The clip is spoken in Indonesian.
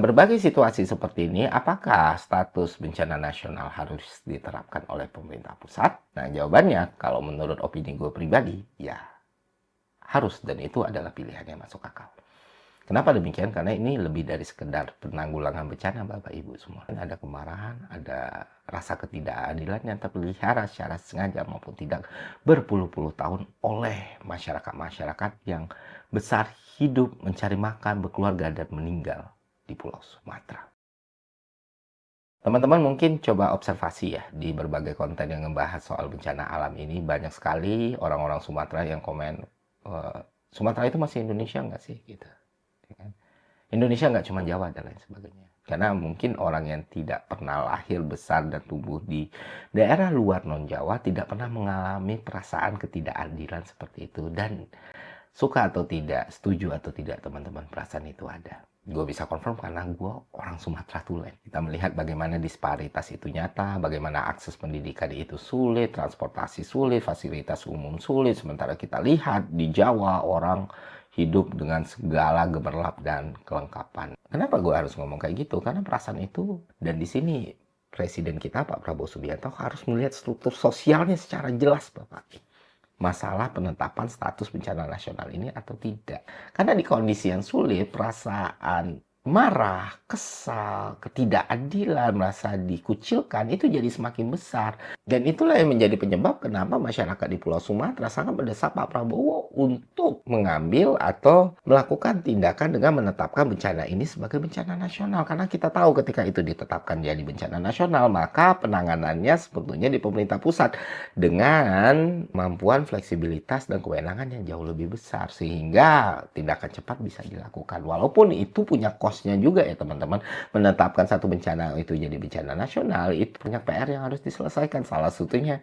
berbagai situasi seperti ini, apakah status bencana nasional harus diterapkan oleh pemerintah pusat? Nah, jawabannya, kalau menurut opini gue pribadi, ya harus, dan itu adalah pilihan yang masuk akal. Kenapa demikian? Karena ini lebih dari sekedar penanggulangan bencana, Bapak Ibu semua. Ada kemarahan, ada rasa ketidakadilan yang terpelihara secara sengaja maupun tidak berpuluh-puluh tahun oleh masyarakat-masyarakat yang besar hidup, mencari makan, berkeluarga, dan meninggal di Pulau Sumatera. Teman-teman mungkin coba observasi ya, di berbagai konten yang ngebahas soal bencana alam ini, banyak sekali orang-orang Sumatera yang komen, Sumatera itu masih Indonesia nggak sih? Gitu. Ya kan? Indonesia nggak cuma Jawa dan lain sebagainya. Karena mungkin orang yang tidak pernah lahir, besar, dan tumbuh di daerah luar non-Jawa tidak pernah mengalami perasaan ketidakadilan seperti itu. Dan suka atau tidak, setuju atau tidak teman-teman, perasaan itu ada. Gue bisa confirm karena gue orang Sumatera Tulen. Kita melihat bagaimana disparitas itu nyata, bagaimana akses pendidikan itu sulit, transportasi sulit, fasilitas umum sulit. Sementara kita lihat di Jawa orang hidup dengan segala gemerlap dan kelengkapan. Kenapa gue harus ngomong kayak gitu? Karena perasaan itu, dan di sini Presiden kita Pak Prabowo Subianto harus melihat struktur sosialnya secara jelas, Bapak. Masalah penetapan status bencana nasional ini atau tidak. Karena di kondisi yang sulit, perasaan marah, kesal, ketidakadilan, merasa dikucilkan, itu jadi semakin besar. Dan itulah yang menjadi penyebab kenapa masyarakat di Pulau Sumatera sangat mendesak Pak Prabowo untuk mengambil atau melakukan tindakan dengan menetapkan bencana ini sebagai bencana nasional. Karena kita tahu ketika itu ditetapkan jadi bencana nasional, maka penanganannya sebetulnya di pemerintah pusat dengan kemampuan fleksibilitas dan kewenangan yang jauh lebih besar, sehingga tindakan cepat bisa dilakukan. Walaupun itu punya cost-nya juga ya teman-teman, menetapkan satu bencana itu jadi bencana nasional, itu punya PR yang harus diselesaikan. Salah satunya